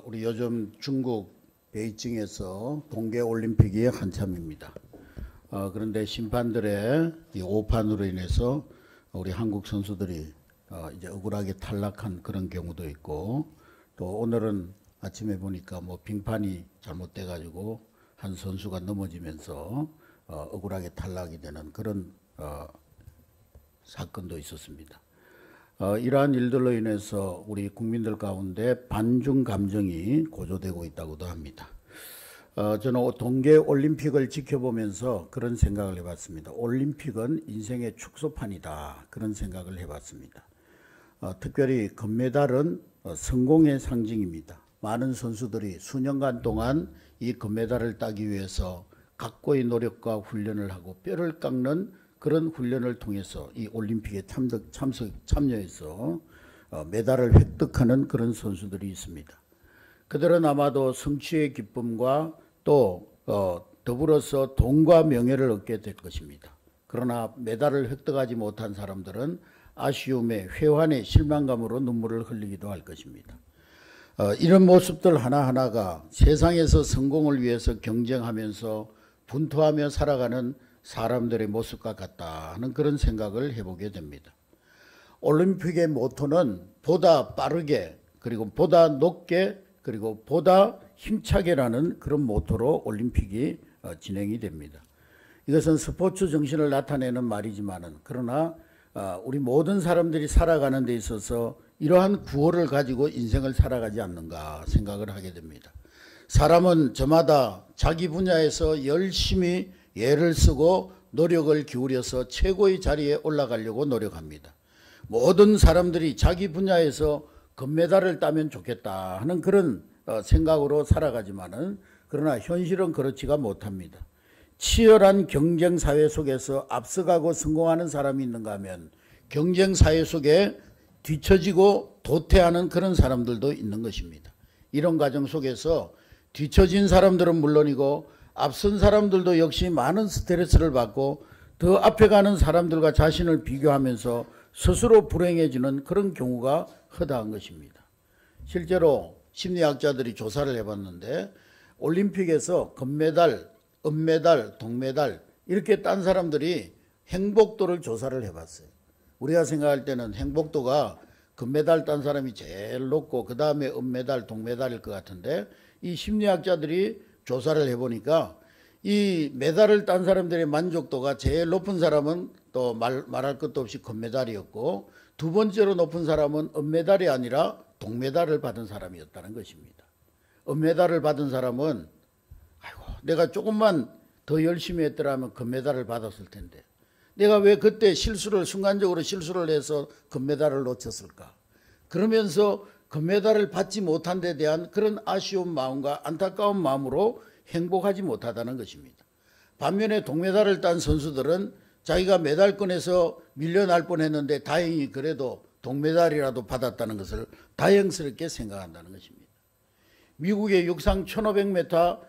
우리 요즘 중국 베이징에서 동계올림픽이 한참입니다. 그런데 심판들의 이 오판으로 인해서 우리 한국 선수들이 이제 억울하게 탈락한 그런 경우도 있고, 또 오늘은 아침에 보니까 뭐 빙판이 잘못돼 가지고 한 선수가 넘어지면서 억울하게 탈락이 되는 그런 사건도 있었습니다. 이러한 일들로 인해서 우리 국민들 가운데 반중 감정이 고조되고 있다고도 합니다. 저는 동계올림픽을 지켜보면서 그런 생각을 해봤습니다. 올림픽은 인생의 축소판이다, 그런 생각을 해봤습니다. 특별히 금메달은 성공의 상징입니다. 많은 선수들이 수년간 동안 이 금메달을 따기 위해서 각고의 노력과 훈련을 하고 뼈를 깎는 그런 훈련을 통해서 이 올림픽에 참여해서 메달을 획득하는 그런 선수들이 있습니다. 그들은 아마도 성취의 기쁨과 또 더불어서 돈과 명예를 얻게 될 것입니다. 그러나 메달을 획득하지 못한 사람들은 아쉬움에 회환의 실망감으로 눈물을 흘리기도 할 것입니다. 이런 모습들 하나하나가 세상에서 성공을 위해서 경쟁하면서 분투하며 살아가는 사람들의 모습과 같다 하는 그런 생각을 해보게 됩니다. 올림픽의 모토는 보다 빠르게, 그리고 보다 높게, 그리고 보다 힘차게라는 그런 모토로 올림픽이 진행이 됩니다. 이것은 스포츠 정신을 나타내는 말이지만은, 그러나 우리 모든 사람들이 살아가는 데 있어서 이러한 구호를 가지고 인생을 살아가지 않는가 생각을 하게 됩니다. 사람은 저마다 자기 분야에서 열심히 애를 쓰고 노력을 기울여서 최고의 자리에 올라가려고 노력합니다. 모든 사람들이 자기 분야에서 금메달을 따면 좋겠다 하는 그런 생각으로 살아가지만은, 그러나 현실은 그렇지가 못합니다. 치열한 경쟁 사회 속에서 앞서가고 성공하는 사람이 있는가 하면 경쟁 사회 속에 뒤처지고 도태하는 그런 사람들도 있는 것입니다. 이런 과정 속에서 뒤처진 사람들은 물론이고 앞선 사람들도 역시 많은 스트레스를 받고 더 앞에 가는 사람들과 자신을 비교하면서 스스로 불행해지는 그런 경우가 허다한 것입니다. 실제로 심리학자들이 조사를 해봤는데, 올림픽에서 금메달, 은메달, 동메달 이렇게 딴 사람들이 행복도를 조사를 해봤어요. 우리가 생각할 때는 행복도가 금메달 딴 사람이 제일 높고 그 다음에 은메달, 동메달일 것 같은데, 이 심리학자들이 조사를 해보니까 이 메달을 딴 사람들의 만족도가 제일 높은 사람은 또 말할 것도 없이 금메달이었고, 두 번째로 높은 사람은 은메달이 아니라 동메달을 받은 사람이었다는 것입니다. 은메달을 받은 사람은 아이고, 내가 조금만 더 열심히 했더라면 금메달을 받았을 텐데 내가 왜 그때 순간적으로 실수를 해서 금메달을 놓쳤을까, 그러면서 금메달을 받지 못한 데 대한 그런 아쉬운 마음과 안타까운 마음으로 행복하지 못하다는 것입니다. 반면에 동메달을 딴 선수들은 자기가 메달권에서 밀려날 뻔했는데 다행히 그래도 동메달이라도 받았다는 것을 다행스럽게 생각한다는 것입니다. 미국의 육상 1500m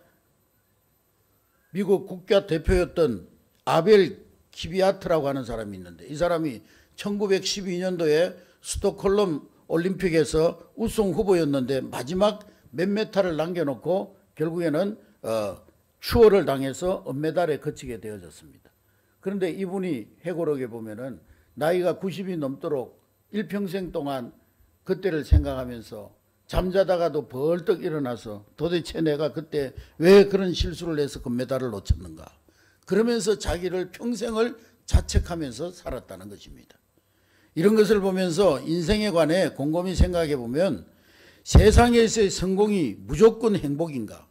미국 국가대표였던 아벨 키비아트라고 하는 사람이 있는데, 이 사람이 1912년도에 스톡홀름 올림픽에서 우승 후보였는데 마지막 몇 메타를 남겨놓고 결국에는 추월을 당해서 은메달에 그치게 되어졌습니다. 그런데 이분이 회고록에 보면은 나이가 90이 넘도록 일평생 동안 그때를 생각하면서 잠자다가도 벌떡 일어나서 도대체 내가 그때 왜 그런 실수를 해서 금메달을 놓쳤는가, 그러면서 자기를 평생을 자책하면서 살았다는 것입니다. 이런 것을 보면서 인생에 관해 곰곰이 생각해 보면 세상에서의 성공이 무조건 행복인가,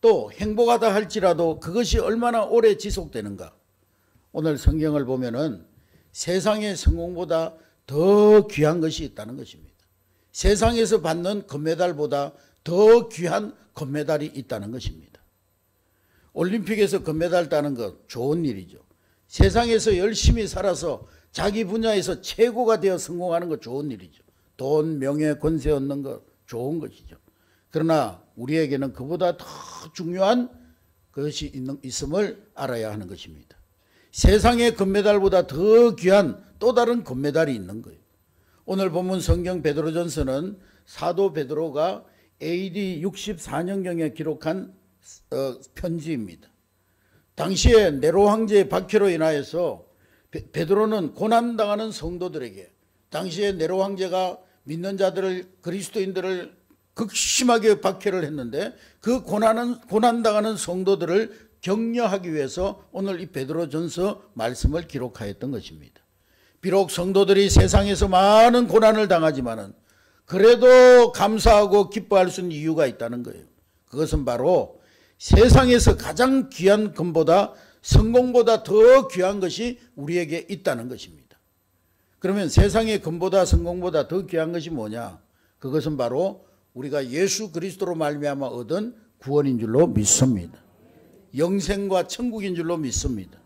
또 행복하다 할지라도 그것이 얼마나 오래 지속되는가. 오늘 성경을 보면은 세상의 성공보다 더 귀한 것이 있다는 것입니다. 세상에서 받는 금메달보다 더 귀한 금메달이 있다는 것입니다. 올림픽에서 금메달 따는 것 좋은 일이죠. 세상에서 열심히 살아서 자기 분야에서 최고가 되어 성공하는 것 좋은 일이죠. 돈, 명예, 권세 얻는 것 좋은 것이죠. 그러나 우리에게는 그보다 더 중요한 것이 있음을 알아야 하는 것입니다. 세상의 금메달보다 더 귀한 또 다른 금메달이 있는 거예요. 오늘 본문 성경 베드로전서는 사도 베드로가 AD 64년경에 기록한 편지입니다. 당시에 네로 황제의 박해로 인하여서 베드로는 고난당하는 성도들에게, 당시에 네로 황제가 믿는 자들을, 그리스도인들을 극심하게 박해를 했는데 그 고난당하는 성도들을 격려하기 위해서 오늘 이 베드로전서 말씀을 기록하였던 것입니다. 비록 성도들이 세상에서 많은 고난을 당하지만은 그래도 감사하고 기뻐할 수 있는 이유가 있다는 거예요. 그것은 바로 세상에서 가장 귀한 금보다, 성공보다 더 귀한 것이 우리에게 있다는 것입니다. 그러면 세상의 금보다 성공보다 더 귀한 것이 뭐냐? 그것은 바로 우리가 예수 그리스도로 말미암아 얻은 구원인 줄로 믿습니다. 영생과 천국인 줄로 믿습니다.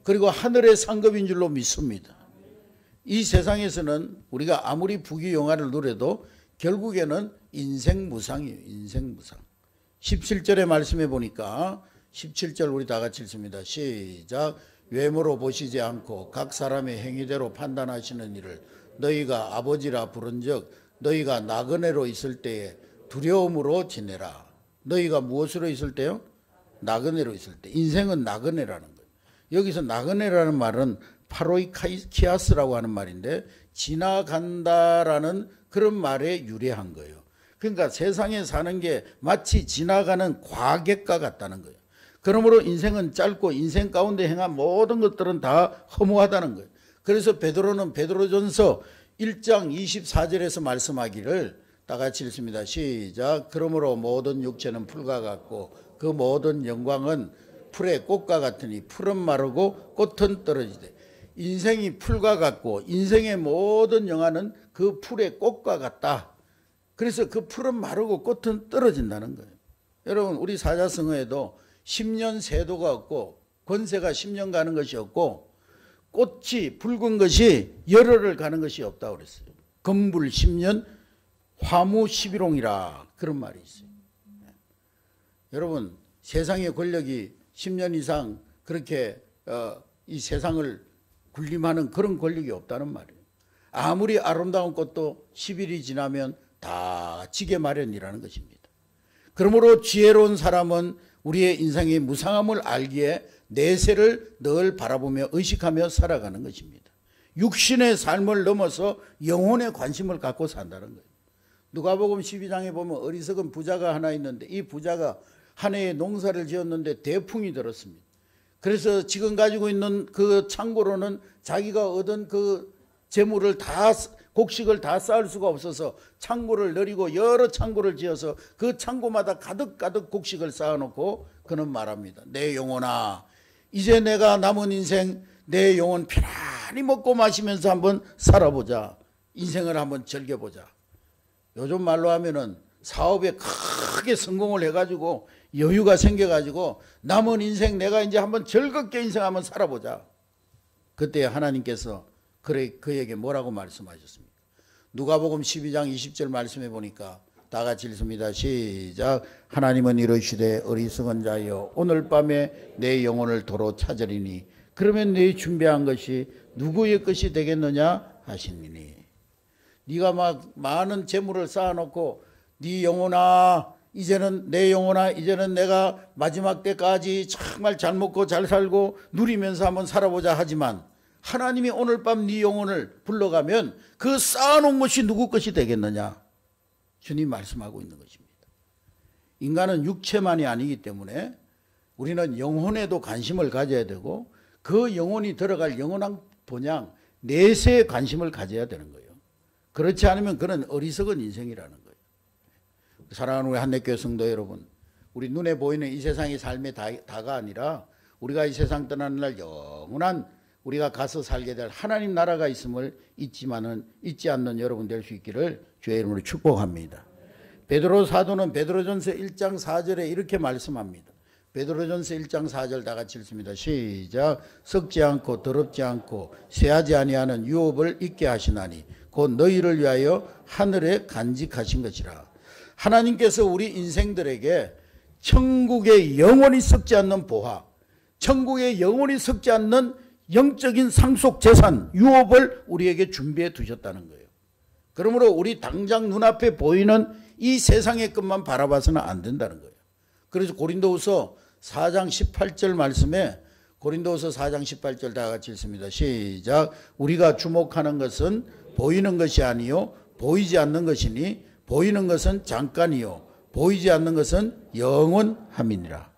그리고 하늘의 상급인 줄로 믿습니다. 이 세상에서는 우리가 아무리 부귀영화를 누려도 결국에는 인생무상이에요. 인생무상. 17절의 말씀해 보니까 17절 우리 다 같이 읽습니다. 시작. 외모로 보시지 않고 각 사람의 행위대로 판단하시는 일을 너희가 아버지라 부른즉 너희가 나그네로 있을 때에 두려움으로 지내라. 너희가 무엇으로 있을 때요? 나그네로 있을 때. 인생은 나그네라는 거예요. 여기서 나그네라는 말은 파로이키아스라고 하는 말인데 지나간다라는 그런 말에 유래한 거예요. 그러니까 세상에 사는 게 마치 지나가는 과객과 같다는 거예요. 그러므로 인생은 짧고 인생 가운데 행한 모든 것들은 다 허무하다는 거예요. 그래서 베드로는 베드로전서 1장 24절에서 말씀하기를 다 같이 읽습니다. 시작. 그러므로 모든 육체는 풀과 같고 그 모든 영광은 풀의 꽃과 같으니 풀은 마르고 꽃은 떨어지되. 인생이 풀과 같고 인생의 모든 영화는 그 풀의 꽃과 같다. 그래서 그 풀은 마르고 꽃은 떨어진다는 거예요. 여러분, 우리 사자성어에도 10년 세도가 없고 권세가 10년 가는 것이 없고 꽃이 붉은 것이 열흘을 가는 것이 없다고 그랬어요. 금불 10년 화무 11홍이라 그런 말이 있어요. 여러분, 세상의 권력이 10년 이상 그렇게 이 세상을 군림하는 그런 권력이 없다는 말이에요. 아무리 아름다운 꽃도 10일이 지나면 다 지게 마련이라는 것입니다. 그러므로 지혜로운 사람은 우리의 인생의 무상함을 알기에 내세를 늘 바라보며 의식하며 살아가는 것입니다. 육신의 삶을 넘어서 영혼의 관심을 갖고 산다는 거예요. 누가복음 12장에 보면 어리석은 부자가 하나 있는데 이 부자가 한 해에 농사를 지었는데 대풍이 들었습니다. 그래서 지금 가지고 있는 그 창고로는 자기가 얻은 그 재물을 다, 곡식을 다 쌓을 수가 없어서 창고를 내리고 여러 창고를 지어서 그 창고마다 가득가득 곡식을 쌓아놓고 그는 말합니다. 내 영혼아, 이제 내가 남은 인생 내 영혼 편안히 먹고 마시면서 한번 살아보자. 인생을 한번 즐겨보자. 요즘 말로 하면은 사업에 크게 성공을 해가지고 여유가 생겨가지고 남은 인생 내가 이제 한번 즐겁게 인생 한번 살아보자. 그때 하나님께서 그에게 뭐라고 말씀하셨습니까? 누가복음 12장 20절 말씀해 보니까 다 같이 읽습니다. 시작. 하나님은 이르시되 어리석은 자여 오늘 밤에 내 영혼을 도로 찾으리니 그러면 네 준비한 것이 누구의 것이 되겠느냐 하시니니. 네가 막 많은 재물을 쌓아놓고 네 영혼아 이제는 내 영혼아 이제는 내가 마지막 때까지 정말 잘 먹고 잘 살고 누리면서 한번 살아보자 하지만 하나님이 오늘 밤 네 영혼을 불러가면 그 쌓아놓은 것이 누구 것이 되겠느냐. 주님 말씀하고 있는 것입니다. 인간은 육체만이 아니기 때문에 우리는 영혼에도 관심을 가져야 되고 그 영혼이 들어갈 영원한 본향 내세에 관심을 가져야 되는 거예요. 그렇지 않으면 그는 어리석은 인생이라는 거예요. 사랑하는 우리 한내교회 성도 여러분, 우리 눈에 보이는 이 세상의 삶의 다가 아니라 우리가 이 세상 떠나는 날 영원한 우리가 가서 살게 될 하나님 나라가 있음을 잊지 않는 여러분 될 수 있기를 주의 이름으로 축복합니다. 베드로 사도는 베드로전서 1장 4절에 이렇게 말씀합니다. 베드로전서 1장 4절 다 같이 읽습니다. 시작. 썩지 않고 더럽지 않고 쇠하지 아니하는 유업을 잊게 하시나니 곧 너희를 위하여 하늘에 간직하신 것이라. 하나님께서 우리 인생들에게 천국의 영원히 썩지 않는 보화, 천국의 영원히 썩지 않는 영적인 상속 재산, 유업을 우리에게 준비해 두셨다는 거예요. 그러므로 우리 당장 눈앞에 보이는 이 세상의 것만 바라봐서는 안 된다는 거예요. 그래서 고린도후서 4장 18절 말씀에, 고린도후서 4장 18절 다 같이 읽습니다. 시작. 우리가 주목하는 것은 보이는 것이 아니요 보이지 않는 것이니 보이는 것은 잠깐이요 보이지 않는 것은 영원함이니라.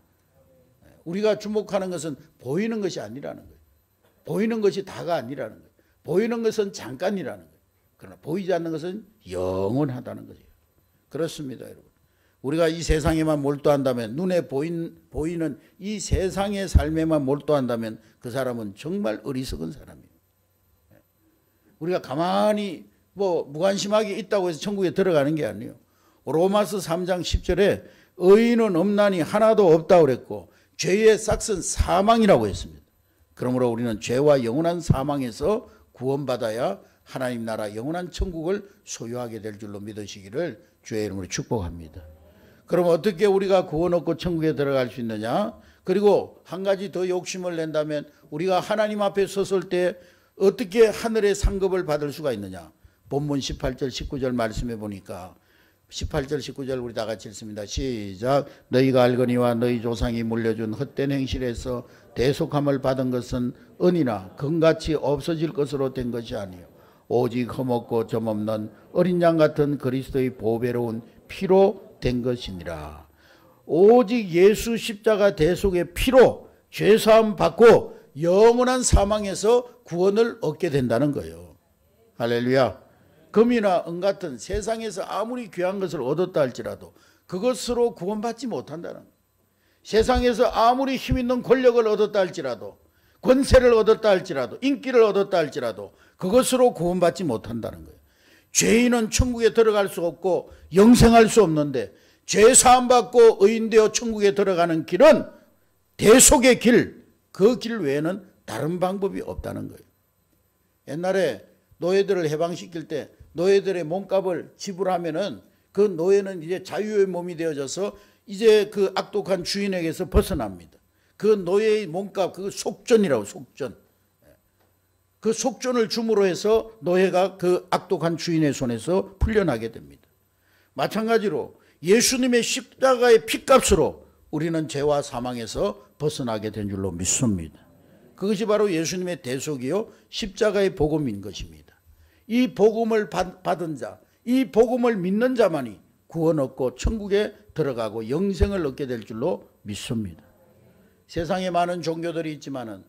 우리가 주목하는 것은 보이는 것이 아니라는 거예요. 보이는 것이 다가 아니라는 거예요. 보이는 것은 잠깐이라는 거예요. 그러나 보이지 않는 것은 영원하다는 거예요. 그렇습니다, 여러분. 우리가 이 세상에만 몰두한다면, 눈에 보이는 이 세상의 삶에만 몰두한다면 그 사람은 정말 어리석은 사람이에요. 우리가 가만히 무관심하게 있다고 해서 천국에 들어가는 게 아니에요. 로마서 3장 10절에 의인은 없나니 하나도 없다고 그랬고 죄의 싹은 사망이라고 했습니다. 그러므로 우리는 죄와 영원한 사망에서 구원받아야 하나님 나라 영원한 천국을 소유하게 될 줄로 믿으시기를 주의 이름으로 축복합니다. 그럼 어떻게 우리가 구원 얻고 천국에 들어갈 수 있느냐? 그리고 한 가지 더 욕심을 낸다면 우리가 하나님 앞에 섰을 때 어떻게 하늘의 상급을 받을 수가 있느냐? 본문 18절 19절 말씀해 보니까 18절 19절 우리 다 같이 읽습니다. 시작. 너희가 알거니와 너희 조상이 물려준 헛된 행실에서 대속함을 받은 것은 은이나 금같이 없어질 것으로 된 것이 아니요 오직 흠없고 점없는 어린 양 같은 그리스도의 보배로운 피로 된 것이니라. 오직 예수 십자가 대속의 피로 죄사함 받고 영원한 사망에서 구원을 얻게 된다는 거예요. 할렐루야. 금이나 은 같은 세상에서 아무리 귀한 것을 얻었다 할지라도 그것으로 구원받지 못한다는 거예요. 세상에서 아무리 힘있는 권력을 얻었다 할지라도, 권세를 얻었다 할지라도, 인기를 얻었다 할지라도 그것으로 구원받지 못한다는 거예요. 죄인은 천국에 들어갈 수 없고 영생할 수 없는데 죄 사함 받고 의인되어 천국에 들어가는 길은 대속의 길, 그 길 외에는 다른 방법이 없다는 거예요. 옛날에 노예들을 해방시킬 때 노예들의 몸값을 지불하면은 그 노예는 이제 자유의 몸이 되어져서 이제 그 악독한 주인에게서 벗어납니다. 그 노예의 몸값, 그 속전이라고, 속전. 그 속전을 줌으로 해서 노예가 그 악독한 주인의 손에서 풀려나게 됩니다. 마찬가지로 예수님의 십자가의 피값으로 우리는 죄와 사망에서 벗어나게 된 줄로 믿습니다. 그것이 바로 예수님의 대속이요 십자가의 복음인 것입니다. 이 복음을 받은 자, 이 복음을 믿는 자만이 구원 얻고 천국에 들어가고 영생을 얻게 될 줄로 믿습니다. 세상에 많은 종교들이 있지만은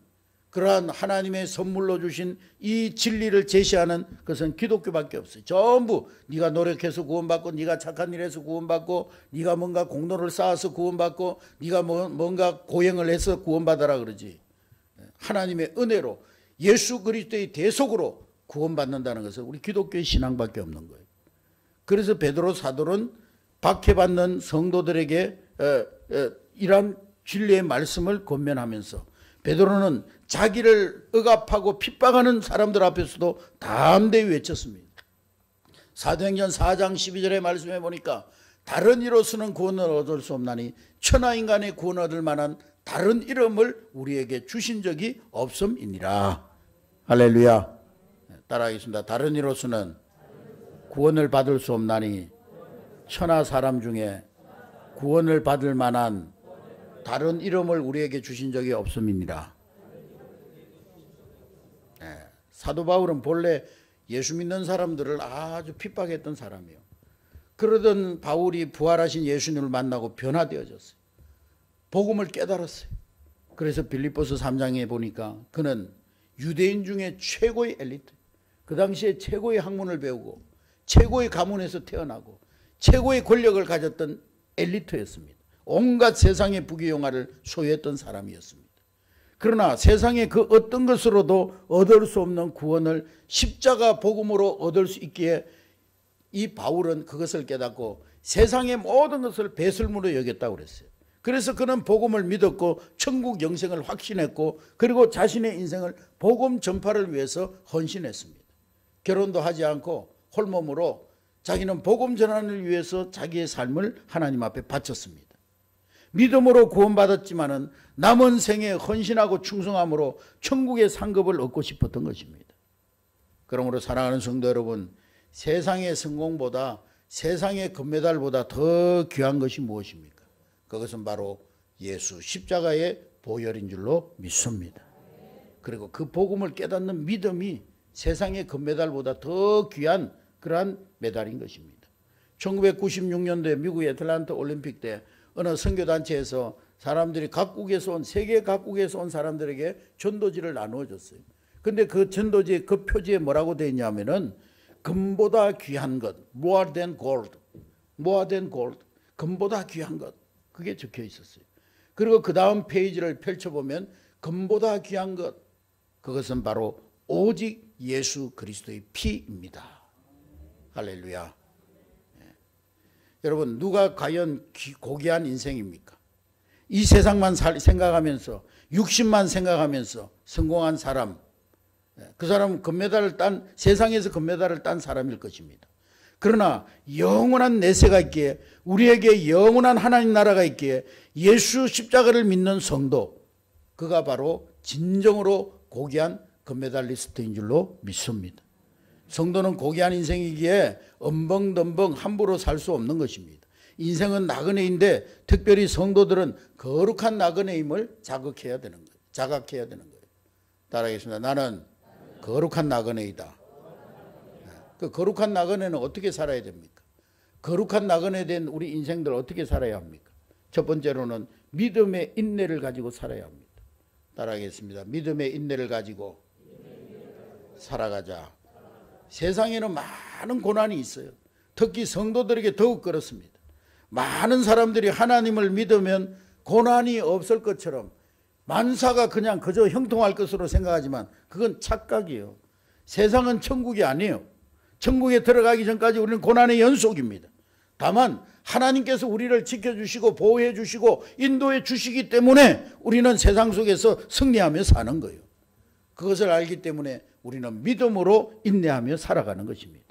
그러한 하나님의 선물로 주신 이 진리를 제시하는 것은 기독교밖에 없어요. 전부 네가 노력해서 구원받고, 네가 착한 일해서 구원받고, 네가 뭔가 공로를 쌓아서 구원받고, 네가 뭔가 고행을 해서 구원받아라 그러지. 하나님의 은혜로 예수 그리스도의 대속으로 구원받는다는 것은 우리 기독교의 신앙밖에 없는 거예요. 그래서 베드로 사도는 박해받는 성도들에게 이러한 진리의 말씀을 권면하면서 베드로는 자기를 억압하고 핍박하는 사람들 앞에서도 담대히 외쳤습니다. 사도행전 4장 12절의 말씀해 보니까 다른 이로서는 구원을 얻을 수 없나니 천하인간의 구원을 얻을 만한 다른 이름을 우리에게 주신 적이 없음이니라. 할렐루야. 따라하겠습니다. 다른 이로서는 구원을 받을 수 없나니 천하 사람 중에 구원을 받을 만한 다른 이름을 우리에게 주신 적이 없음이니라. 사도 바울은 본래 예수 믿는 사람들을 아주 핍박했던 사람이에요. 그러던 바울이 부활하신 예수님을 만나고 변화되어졌어요. 복음을 깨달았어요. 그래서 빌립보서 3장에 보니까 그는 유대인 중에 최고의 엘리트, 그 당시에 최고의 학문을 배우고 최고의 가문에서 태어나고 최고의 권력을 가졌던 엘리트였습니다. 온갖 세상의 부귀영화를 소유했던 사람이었습니다. 그러나 세상의 그 어떤 것으로도 얻을 수 없는 구원을 십자가 복음으로 얻을 수 있기에 이 바울은 그것을 깨닫고 세상의 모든 것을 배설물로 여겼다고 그랬어요. 그래서 그는 복음을 믿었고 천국 영생을 확신했고 그리고 자신의 인생을 복음 전파를 위해서 헌신했습니다. 결혼도 하지 않고 홀몸으로 자기는 복음 전환을 위해서 자기의 삶을 하나님 앞에 바쳤습니다. 믿음으로 구원받았지만은 남은 생에 헌신하고 충성함으로 천국의 상급을 얻고 싶었던 것입니다. 그러므로 사랑하는 성도 여러분, 세상의 성공보다 세상의 금메달보다 더 귀한 것이 무엇입니까? 그것은 바로 예수 십자가의 보혈인 줄로 믿습니다. 그리고 그 복음을 깨닫는 믿음이 세상의 금메달보다 더 귀한 그러한 메달인 것입니다. 1996년도에 미국의 애틀랜타 올림픽 때 어느 선교단체에서 사람들이 각국에서 온, 세계 각국에서 온 사람들에게 전도지를 나누어 줬어요. 근데 그 전도지 그 표지에 뭐라고 되어 있냐면은 금보다 귀한 것, more than gold, more than gold, 금보다 귀한 것, 그게 적혀 있었어요. 그리고 그 다음 페이지를 펼쳐보면 금보다 귀한 것, 그것은 바로 오직 예수 그리스도의 피입니다. 할렐루야. 여러분, 누가 과연 고귀한 인생입니까? 이 세상만 생각하면서, 육신만 생각하면서 성공한 사람, 그 사람은 금메달을 딴, 세상에서 금메달을 딴 사람일 것입니다. 그러나 영원한 내세가 있기에, 우리에게 영원한 하나님 나라가 있기에 예수 십자가를 믿는 성도, 그가 바로 진정으로 고귀한 금메달리스트인 줄로 믿습니다. 성도는 고귀한 인생이기에 엄벙덤벙 함부로 살 수 없는 것입니다. 인생은 나그네인데 특별히 성도들은 거룩한 나그네임을 자각해야 되는 거예요. 따라하겠습니다. 나는 거룩한 나그네이다. 그 거룩한 나그네는 어떻게 살아야 됩니까? 거룩한 나그네 된 우리 인생들 어떻게 살아야 합니까? 첫 번째로는 믿음의 인내를 가지고 살아야 합니다. 따라하겠습니다. 믿음의 인내를 가지고 살아가자. 세상에는 많은 고난이 있어요. 특히 성도들에게 더욱 그렇습니다. 많은 사람들이 하나님을 믿으면 고난이 없을 것처럼 만사가 그냥 그저 형통할 것으로 생각하지만 그건 착각이에요. 세상은 천국이 아니에요. 천국에 들어가기 전까지 우리는 고난의 연속입니다. 다만 하나님께서 우리를 지켜주시고 보호해 주시고 인도해 주시기 때문에 우리는 세상 속에서 승리하며 사는 거예요. 그것을 알기 때문에 우리는 믿음으로 인내하며 살아가는 것입니다.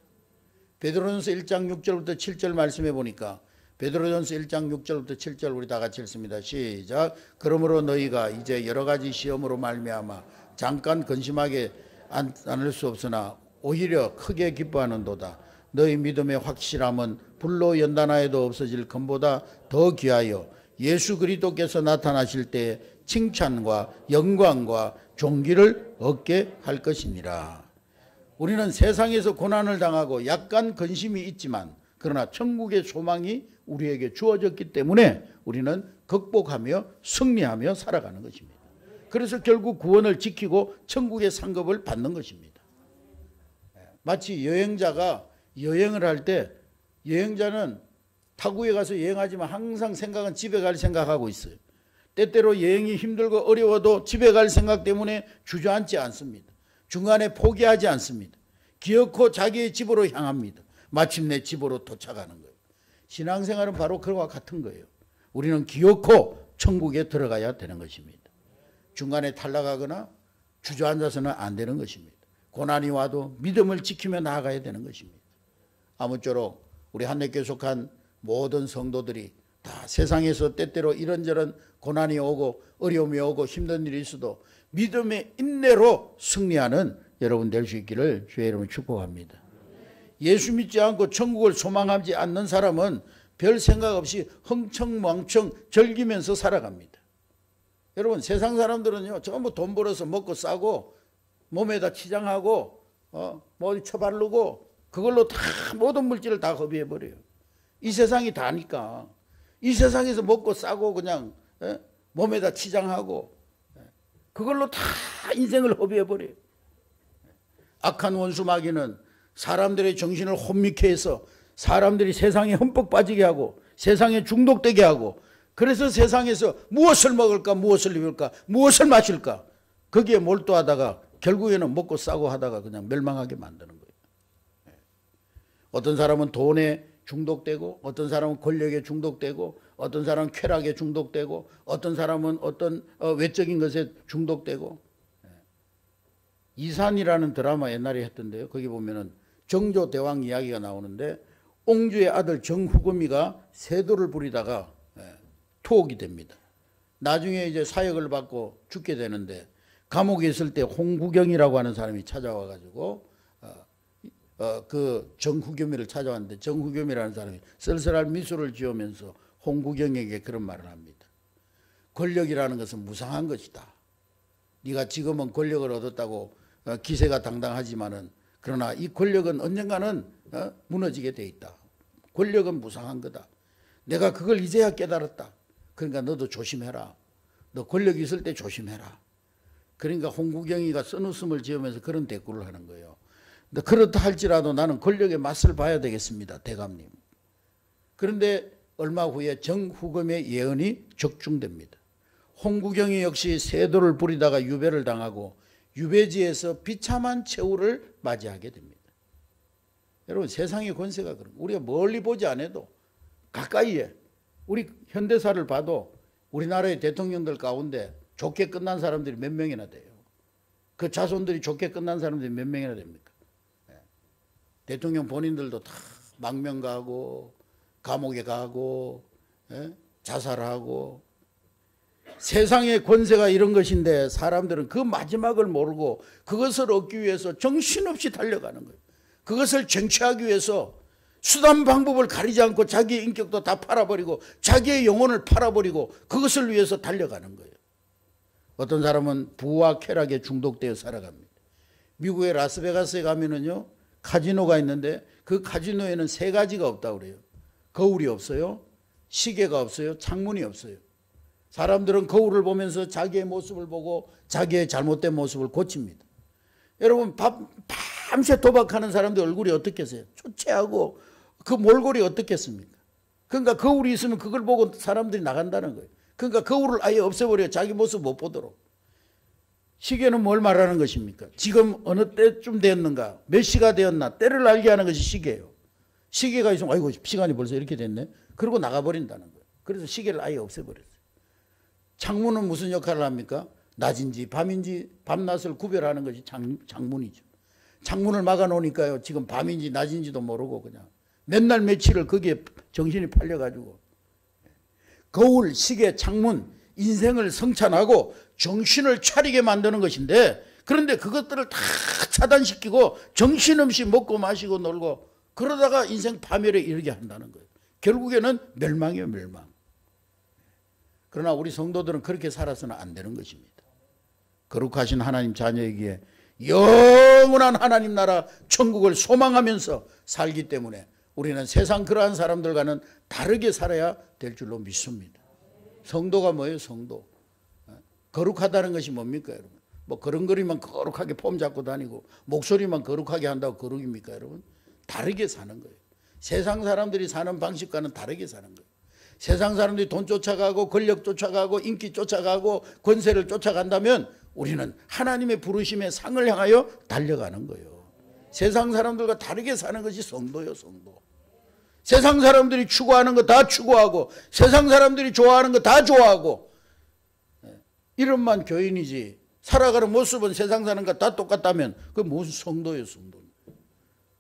베드로전서 1장 6절부터 7절 말씀해 보니까 베드로전서 1장 6절부터 7절 우리 다 같이 읽습니다. 시작. 그러므로 너희가 이제 여러 가지 시험으로 말미암아 잠깐 근심하게 않을 수 없으나 오히려 크게 기뻐하는도다. 너희 믿음의 확실함은 불로 연단하여도 없어질 금보다 더 귀하여 예수 그리스도께서 나타나실 때에 칭찬과 영광과 존귀를 얻게 할 것이니라. 우리는 세상에서 고난을 당하고 약간 근심이 있지만 그러나 천국의 소망이 우리에게 주어졌기 때문에 우리는 극복하며 승리하며 살아가는 것입니다. 그래서 결국 구원을 지키고 천국의 상급을 받는 것입니다. 마치 여행자가 여행을 할 때 여행자는 타국에 가서 여행하지만 항상 생각은 집에 갈 생각하고 있어요. 때때로 여행이 힘들고 어려워도 집에 갈 생각 때문에 주저앉지 않습니다. 중간에 포기하지 않습니다. 기어코 자기의 집으로 향합니다. 마침내 집으로 도착하는 거예요. 신앙생활은 바로 그와 같은 거예요. 우리는 기어코 천국에 들어가야 되는 것입니다. 중간에 탈락하거나 주저앉아서는 안 되는 것입니다. 고난이 와도 믿음을 지키며 나아가야 되는 것입니다. 아무쪼록 우리 한내교회 속한 모든 성도들이 다 세상에서 때때로 이런저런 고난이 오고 어려움이 오고 힘든 일이 있어도 믿음의 인내로 승리하는 여러분 될 수 있기를 주의 이름으로 축복합니다. 예수 믿지 않고 천국을 소망하지 않는 사람은 별 생각 없이 흥청망청 즐기면서 살아갑니다. 여러분 세상 사람들은요 전부 돈 벌어서 먹고 싸고 몸에다 치장하고 뭐 처바르고 그걸로 다 모든 물질을 다 허비해버려요. 이 세상이 다니까 이 세상에서 먹고 싸고 그냥 몸에다 치장하고 그걸로 다 인생을 허비해버려요. 악한 원수 마귀는 사람들의 정신을 혼미케 해서 사람들이 세상에 흠뻑 빠지게 하고 세상에 중독되게 하고 그래서 세상에서 무엇을 먹을까 무엇을 입을까 무엇을 마실까 거기에 몰두하다가 결국에는 먹고 싸고 하다가 그냥 멸망하게 만드는 거예요. 어떤 사람은 돈에 중독되고 어떤 사람은 권력에 중독되고 어떤 사람은 쾌락에 중독되고 어떤 사람은 어떤 외적인 것에 중독되고 이산이라는 드라마 옛날에 했던데요. 거기 보면은 정조대왕 이야기가 나오는데 옹주의 아들 정후금이가 세도를 부리다가 투옥이 됩니다. 나중에 이제 사역을 받고 죽게 되는데 감옥에 있을 때 홍구경이라고 하는 사람이 찾아와 가지고 그 정후겸이를 찾아왔는데 정후겸이라는 사람이 쓸쓸한 미소를 지으면서 홍구경에게 그런 말을 합니다. 권력이라는 것은 무상한 것이다. 네가 지금은 권력을 얻었다고 기세가 당당하지만은 그러나 이 권력은 언젠가는 무너지게 돼 있다. 권력은 무상한 거다. 내가 그걸 이제야 깨달았다. 그러니까 너도 조심해라. 너 권력이 있을 때 조심해라. 그러니까 홍구경이가 쓴웃음을 지으면서 그런 대꾸를 하는 거예요. 그렇다 할지라도 나는 권력의 맛을 봐야 되겠습니다. 대감님. 그런데 얼마 후에 정후금의 예언이 적중됩니다. 홍구경이 역시 세도를 부리다가 유배를 당하고 유배지에서 비참한 최후를 맞이하게 됩니다. 여러분 세상의 권세가 그런 거예요. 우리가 멀리 보지 않아도 가까이에 우리 현대사를 봐도 우리나라의 대통령들 가운데 좋게 끝난 사람들이 몇 명이나 돼요. 그 자손들이 좋게 끝난 사람들이 몇 명이나 됩니까? 대통령 본인들도 다 망명 가고 감옥에 가고 자살하고 세상의 권세가 이런 것인데 사람들은 그 마지막을 모르고 그것을 얻기 위해서 정신없이 달려가는 거예요. 그것을 쟁취하기 위해서 수단 방법을 가리지 않고 자기의 인격도 다 팔아버리고 자기의 영혼을 팔아버리고 그것을 위해서 달려가는 거예요. 어떤 사람은 부와 쾌락에 중독되어 살아갑니다. 미국의 라스베가스에 가면은요 카지노가 있는데 그 카지노에는 세 가지가 없다고 그래요. 거울이 없어요. 시계가 없어요. 창문이 없어요. 사람들은 거울을 보면서 자기의 모습을 보고 자기의 잘못된 모습을 고칩니다. 여러분 밤새 도박하는 사람들 얼굴이 어떻겠어요? 초췌하고 그 몰골이 어떻겠습니까? 그러니까 거울이 있으면 그걸 보고 사람들이 나간다는 거예요. 그러니까 거울을 아예 없애버려요. 자기 모습 못 보도록. 시계는 뭘 말하는 것입니까? 지금 어느 때쯤 되었는가, 몇 시가 되었나 때를 알게 하는 것이 시계예요. 시계가 있으면 아이고 시간이 벌써 이렇게 됐네. 그러고 나가버린다는 거예요. 그래서 시계를 아예 없애버렸어요. 창문은 무슨 역할을 합니까? 낮인지 밤인지 밤낮을 구별하는 것이 창문이죠. 창문을 막아놓으니까요 지금 밤인지 낮인지도 모르고 그냥 맨날 며칠을 거기에 정신이 팔려가지고 거울, 시계, 창문, 인생을 성찬하고 정신을 차리게 만드는 것인데 그런데 그것들을 다 차단시키고 정신없이 먹고 마시고 놀고 그러다가 인생 파멸에 이르게 한다는 거예요. 결국에는 멸망이에요, 멸망. 그러나 우리 성도들은 그렇게 살아서는 안 되는 것입니다. 거룩하신 하나님 자녀이기에 영원한 하나님 나라 천국을 소망하면서 살기 때문에 우리는 세상 그러한 사람들과는 다르게 살아야 될 줄로 믿습니다. 성도가 뭐예요? 성도. 거룩하다는 것이 뭡니까 여러분? 뭐 걸음걸이만 거룩하게 폼 잡고 다니고 목소리만 거룩하게 한다고 거룩입니까 여러분? 다르게 사는 거예요. 세상 사람들이 사는 방식과는 다르게 사는 거예요. 세상 사람들이 돈 쫓아가고 권력 쫓아가고 인기 쫓아가고 권세를 쫓아간다면 우리는 하나님의 부르심의 상을 향하여 달려가는 거예요. 세상 사람들과 다르게 사는 것이 성도예요, 성도. 세상 사람들이 추구하는 거 다 추구하고 세상 사람들이 좋아하는 거 다 좋아하고 이름만 교인이지 살아가는 모습은 세상 사는 거 다 똑같다면 그게 무슨 성도예요, 성도.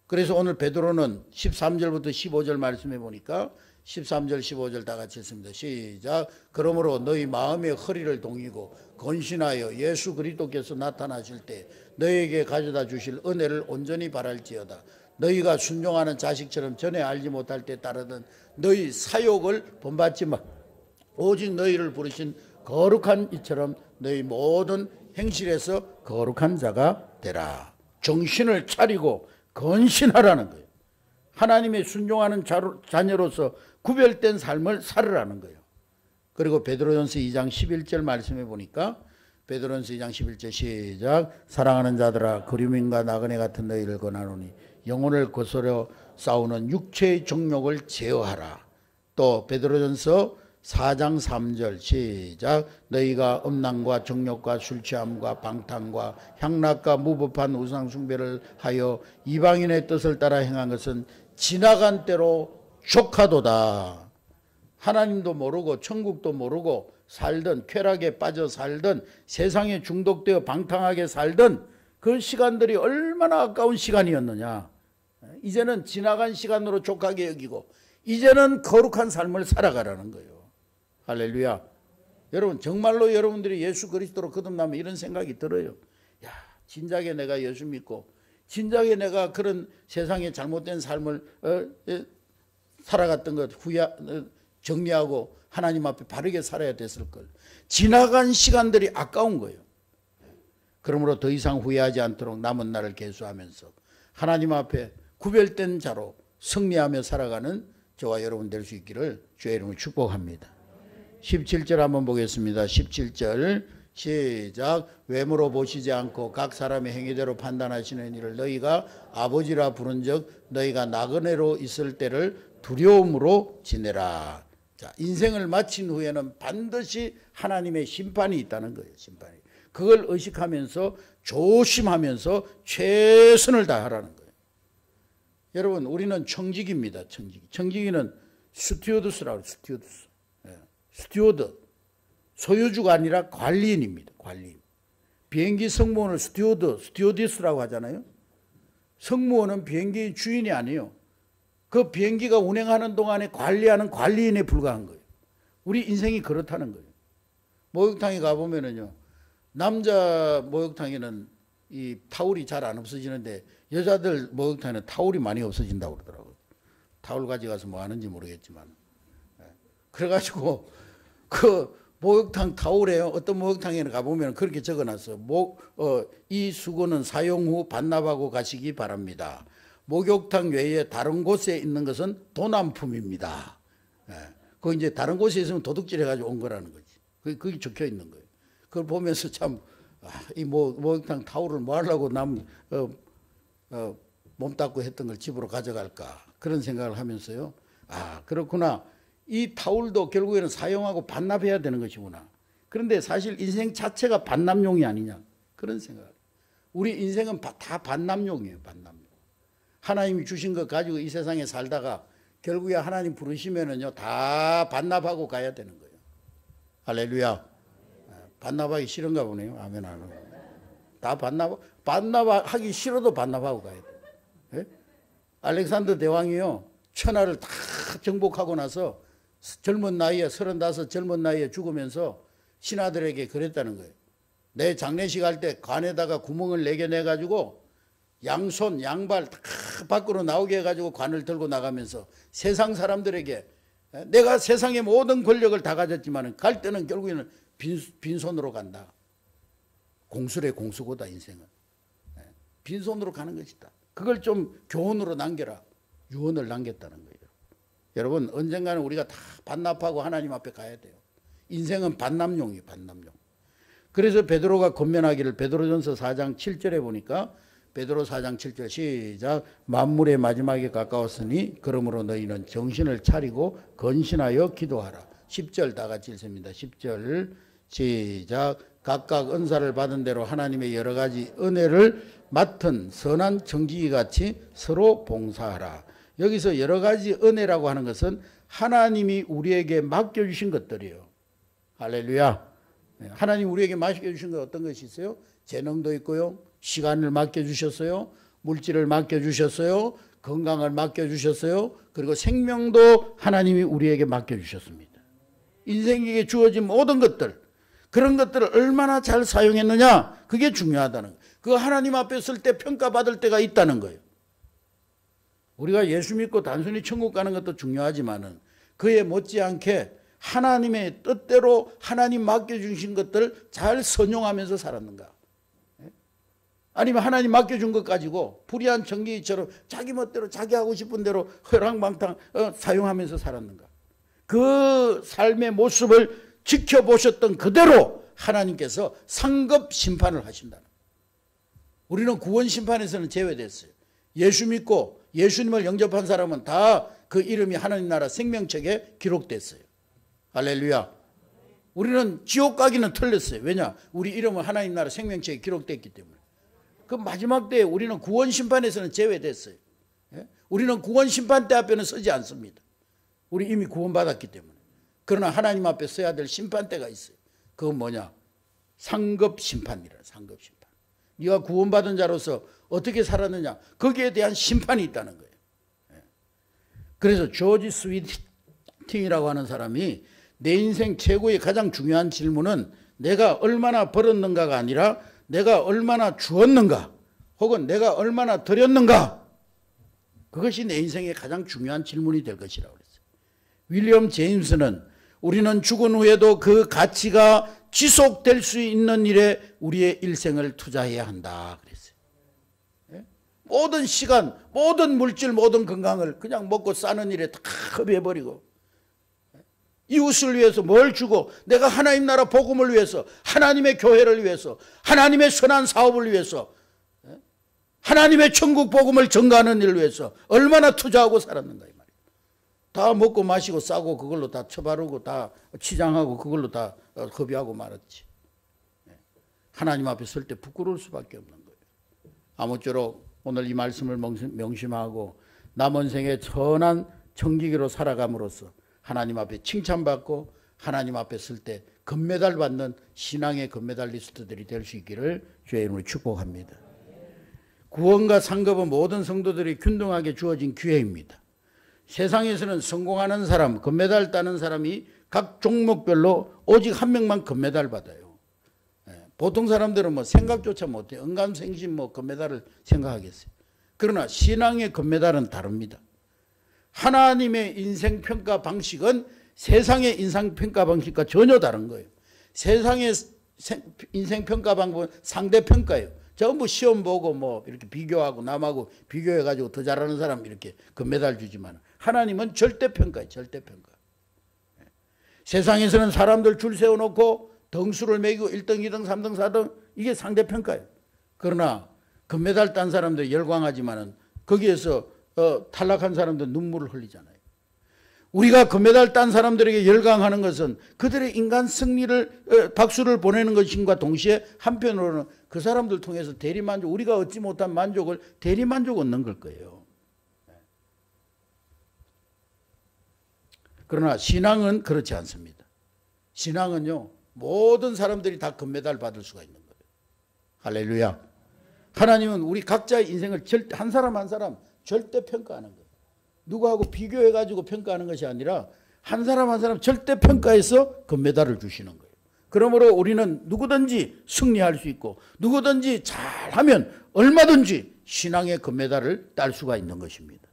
그래서 오늘 베드로는 13절부터 15절 말씀해 보니까 13절 15절 다 같이 했습니다. 시작. 그러므로 너희 마음의 허리를 동이고 건신하여 예수 그리스도께서 나타나실 때 너희에게 가져다 주실 은혜를 온전히 바랄지어다. 너희가 순종하는 자식처럼 전에 알지 못할 때 따르던 너희 사욕을 본받지 마. 오직 너희를 부르신 거룩한 이처럼 너희 모든 행실에서 거룩한 자가 되라. 정신을 차리고 건신하라는 거예요. 하나님의 순종하는 자녀로서 구별된 삶을 살으라는 거예요. 그리고 베드로전서 2장 11절 말씀해 보니까 베드로전서 2장 11절 시작. 사랑하는 자들아 그리움과 나그네 같은 너희를 권하노니 영혼을 거스려 싸우는 육체의 정욕을 제어하라. 또 베드로전서 4장 3절 시작. 너희가 음란과 정욕과 술취함과 방탕과 향락과 무법한 우상숭배를 하여 이방인의 뜻을 따라 행한 것은 지나간 때로 족하도다. 하나님도 모르고 천국도 모르고 살던 쾌락에 빠져 살던 세상에 중독되어 방탕하게 살던 그 시간들이 얼마나 아까운 시간이었느냐. 이제는 지나간 시간으로 족하게 여기고 이제는 거룩한 삶을 살아가라는 거예요. 할렐루야. 여러분 정말로 여러분들이 예수 그리스도로 거듭나면 이런 생각이 들어요. 야, 진작에 내가 예수 믿고 진작에 내가 그런 세상에 잘못된 삶을 살아갔던 것 정리하고 하나님 앞에 바르게 살아야 됐을 걸. 지나간 시간들이 아까운 거예요. 그러므로 더 이상 후회하지 않도록 남은 날을 계수하면서 하나님 앞에 구별된 자로 승리하며 살아가는 저와 여러분 될 수 있기를 주의 이름으로 축복합니다. 17절 한번 보겠습니다. 17절 시작. 외모로 보시지 않고 각 사람의 행위대로 판단하시는 이를 너희가 아버지라 부른 적 너희가 나그네로 있을 때를 두려움으로 지내라. 자, 인생을 마친 후에는 반드시 하나님의 심판이 있다는 거예요. 심판이. 그걸 의식하면서 조심하면서 최선을 다하라는 거예요. 여러분, 우리는 청지기입니다. 청지기는 스튜어드스라고 해요. 스튜어드스. 스튜어드. 소유주가 아니라 관리인입니다. 관리인. 비행기 승무원을 스튜어디스라고 하잖아요. 승무원은 비행기 주인이 아니에요. 그 비행기가 운행하는 동안에 관리하는 관리인에 불과한 거예요. 우리 인생이 그렇다는 거예요. 목욕탕에 가보면은요, 남자 목욕탕에는 이 타올이 잘 안 없어지는데 여자들 목욕탕에는 타올이 많이 없어진다고 그러더라고요. 타올 가져가서 뭐 하는지 모르겠지만. 그래가지고 그 목욕탕 타올에 어떤 목욕탕에 가보면 그렇게 적어놨어요. 이 수건은 사용 후 반납하고 가시기 바랍니다. 목욕탕 외에 다른 곳에 있는 것은 도난품입니다. 그거 이제 다른 곳에 있으면 도둑질 해가지고 온 거라는 거지. 그게 적혀 있는 거예요. 그걸 보면서 참, 이 목욕탕 타올을 뭐 하려고 몸 닦고 했던 걸 집으로 가져갈까. 그런 생각을 하면서요. 아, 그렇구나. 이 타올도 결국에는 사용하고 반납해야 되는 것이구나. 그런데 사실 인생 자체가 반납용이 아니냐. 그런 생각. 우리 인생은 다 반납용이에요. 반납용. 하나님이 주신 것 가지고 이 세상에 살다가 결국에 하나님 부르시면은요, 다 반납하고 가야 되는 거예요. 할렐루야. 반납하기 싫은가 보네요. 아멘 안 하고. 다 반납하기 싫어도 반납하고 가야 돼요. 예? 알렉산더 대왕이요, 천하를 다 정복하고 나서 젊은 나이에 35 젊은 나이에 죽으면서 신하들에게 그랬다는 거예요. 내 장례식 할 때 관에다가 구멍을 4개 내가지고 양손 양발 다 밖으로 나오게 해가지고 관을 들고 나가면서 세상 사람들에게 내가 세상의 모든 권력을 다 가졌지만 갈 때는 결국에는 빈손으로 간다. 공수래 공수고다. 인생은 빈손으로 가는 것이다. 그걸 좀 교훈으로 남겨라. 유언을 남겼다는 거예요. 여러분, 언젠가는 우리가 다 반납하고 하나님 앞에 가야 돼요. 인생은 반납용이에요. 반납용. 그래서 베드로가 권면하기를 베드로전서 4장 7절에 보니까 베드로 4장 7절 시작. 만물의 마지막에 가까웠으니 그러므로 너희는 정신을 차리고 건신하여 기도하라. 10절 다 같이 읽습니다. 10절 시작. 각각 은사를 받은 대로 하나님의 여러 가지 은혜를 맡은 선한 청지기 같이 서로 봉사하라. 여기서 여러 가지 은혜라고 하는 것은 하나님이 우리에게 맡겨주신 것들이에요. 할렐루야. 하나님 우리에게 맡겨주신 것 어떤 것이 있어요? 재능도 있고요. 시간을 맡겨주셨어요. 물질을 맡겨주셨어요. 건강을 맡겨주셨어요. 그리고 생명도 하나님이 우리에게 맡겨주셨습니다. 인생에게 주어진 모든 것들, 그런 것들을 얼마나 잘 사용했느냐, 그게 중요하다는 거예요. 그거 하나님 앞에 설 때 평가받을 때가 있다는 거예요. 우리가 예수 믿고 단순히 천국 가는 것도 중요하지만은 그에 못지않게 하나님의 뜻대로 하나님 맡겨주신 것들 잘 선용하면서 살았는가? 아니면 하나님 맡겨준 것 가지고 불의한 청지기처럼 자기 멋대로 자기 하고 싶은 대로 허랑방탕 사용하면서 살았는가? 그 삶의 모습을 지켜보셨던 그대로 하나님께서 상급 심판을 하신다는 거예요. 우리는 구원 심판에서는 제외됐어요. 예수 믿고 예수님을 영접한 사람은 다 그 이름이 하나님 나라 생명책에 기록됐어요. 할렐루야. 우리는 지옥 가기는 틀렸어요. 왜냐? 우리 이름은 하나님 나라 생명책에 기록됐기 때문에. 그 마지막 때에 우리는 구원 심판에서는 제외됐어요. 우리는 구원 심판 때 앞에는 서지 않습니다. 우리 이미 구원받았기 때문에. 그러나 하나님 앞에 서야 될 심판 때가 있어요. 그건 뭐냐? 상급 심판이라. 상급 심판. 네가 구원받은 자로서 어떻게 살았느냐, 거기에 대한 심판이 있다는 거예요. 그래서 조지 스위팅이라고 하는 사람이 내 인생 최고의 가장 중요한 질문은 내가 얼마나 벌었는가가 아니라 내가 얼마나 주었는가, 혹은 내가 얼마나 드렸는가? 그것이 내 인생의 가장 중요한 질문이 될 것이라고 그랬어요. 윌리엄 제임스는 우리는 죽은 후에도 그 가치가 지속될 수 있는 일에 우리의 일생을 투자해야 한다 그랬어요. 모든 시간, 모든 물질, 모든 건강을 그냥 먹고 싸는 일에 다 허비해버리고 이웃을 위해서 뭘 주고 내가 하나님 나라 복음을 위해서 하나님의 교회를 위해서 하나님의 선한 사업을 위해서 하나님의 천국 복음을 전가하는 일을 위해서 얼마나 투자하고 살았는가 이 말이에요. 다 먹고 마시고 싸고 그걸로 다 처바르고 다 치장하고 그걸로 다 허비하고 말았지. 하나님 앞에 설 때 부끄러울 수밖에 없는 거예요. 아무쪼록 오늘 이 말씀을 명심하고 남은 생에 선한 청지기로 살아감으로써 하나님 앞에 칭찬받고 하나님 앞에 설 때 금메달 받는 신앙의 금메달리스트들이 될 수 있기를 주의 이름으로 축복합니다. 구원과 상급은 모든 성도들이 균등하게 주어진 기회입니다. 세상에서는 성공하는 사람, 금메달 따는 사람이 각 종목별로 오직 한 명만 금메달 받아요. 보통 사람들은 뭐 생각조차 못해요. 언감생심 뭐 금메달을 생각하겠어요. 그러나 신앙의 금메달은 다릅니다. 하나님의 인생평가 방식은 세상의 인생평가 방식과 전혀 다른 거예요. 세상의 인생평가 방법은 상대평가예요. 전부 시험 보고 뭐 이렇게 비교하고 남하고 비교해가지고 더 잘하는 사람 이렇게 금메달 주지만 하나님은 절대평가예요. 절대평가. 세상에서는 사람들 줄 세워놓고 등수를 매기고 1등, 2등, 3등, 4등 이게 상대평가예요. 그러나 금메달 딴 사람들 열광하지만은 거기에서 탈락한 사람들 눈물을 흘리잖아요. 우리가 금메달 딴 사람들에게 열광하는 것은 그들의 인간 승리를 박수를 보내는 것인과 동시에 한편으로는 그 사람들 통해서 대리만족, 우리가 얻지 못한 만족을 대리만족 얻는 걸 거예요. 그러나 신앙은 그렇지 않습니다. 신앙은요, 모든 사람들이 다 금메달 받을 수가 있는 거예요. 할렐루야. 하나님은 우리 각자의 인생을 절대 한 사람 한 사람 절대 평가하는 거예요. 누구하고 비교해가지고 평가하는 것이 아니라 한 사람 한 사람 절대 평가해서 금메달을 주시는 거예요. 그러므로 우리는 누구든지 승리할 수 있고 누구든지 잘하면 얼마든지 신앙의 금메달을 딸 수가 있는 것입니다.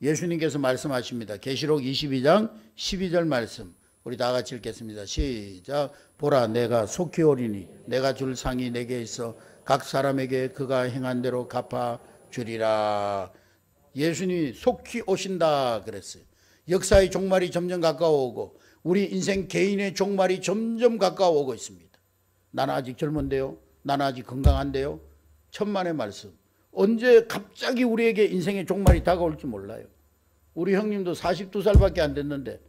예수님께서 말씀하십니다. 계시록 22장 12절 말씀 우리 다 같이 읽겠습니다. 시작. 보라 내가 속히 오리니 내가 줄 상이 내게 있어 각 사람에게 그가 행한 대로 갚아 주리라. 예수님이 속히 오신다 그랬어요. 역사의 종말이 점점 가까워오고 우리 인생 개인의 종말이 점점 가까워오고 있습니다. 나는 아직 젊은데요. 나는 아직 건강한데요. 천만의 말씀. 언제 갑자기 우리에게 인생의 종말이 다가올지 몰라요. 우리 형님도 42살밖에 안 됐는데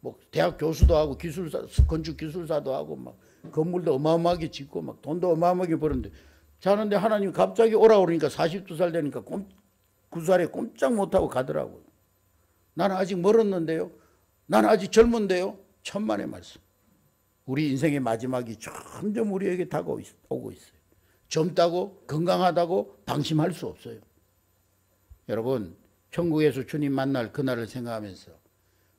뭐 대학 교수도 하고 기술사, 건축 기술사도 하고 막 건물도 어마어마하게 짓고 막 돈도 어마어마하게 버는데 자는데 하나님 갑자기 오라 그러니까 42살 되니까 9살에 꼼짝 못하고 가더라고요. 나는 아직 멀었는데요. 나는 아직 젊은데요. 천만의 말씀. 우리 인생의 마지막이 점점 우리에게 다가오고 있어요. 젊다고 건강하다고 방심할 수 없어요. 여러분 천국에서 주님 만날 그날을 생각하면서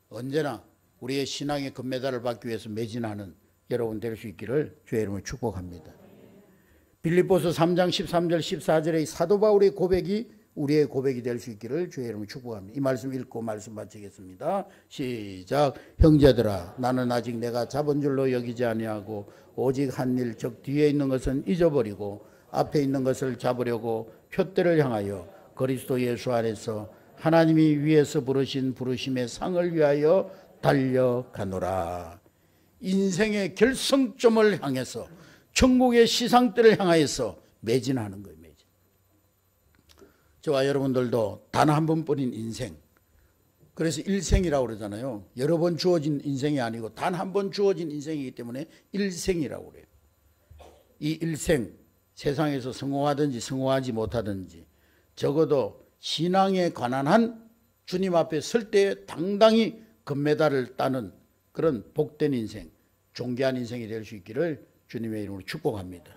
언제나 우리의 신앙의 금메달을 받기 위해서 매진하는 여러분 될 수 있기를 주의 이름으로 축복합니다. 빌립보서 3장 13절 14절의 사도 바울의 고백이 우리의 고백이 될 수 있기를 주의 이름으로 축복합니다. 이 말씀 읽고 말씀 마치겠습니다. 시작. 형제들아 나는 아직 내가 잡은 줄로 여기지 아니하고 오직 한 일 즉 뒤에 있는 것은 잊어버리고 앞에 있는 것을 잡으려고 표대를 향하여 그리스도 예수 안에서 하나님이 위에서 부르신 부르심의 상을 위하여 달려가노라. 인생의 결성점을 향해서 천국의 시상대를 향하여서 매진하는 거예요. 매진. 저와 여러분들도 단 한 번뿐인 인생, 그래서 일생이라고 그러잖아요. 여러 번 주어진 인생이 아니고 단 한 번 주어진 인생이기 때문에 일생이라고 그래요. 이 일생 세상에서 성공하든지 성공하지 못하든지 적어도 신앙에 관한 한 주님 앞에 설 때에 당당히 금메달을 따는 그런 복된 인생, 존귀한 인생이 될 수 있기를 주님의 이름으로 축복합니다.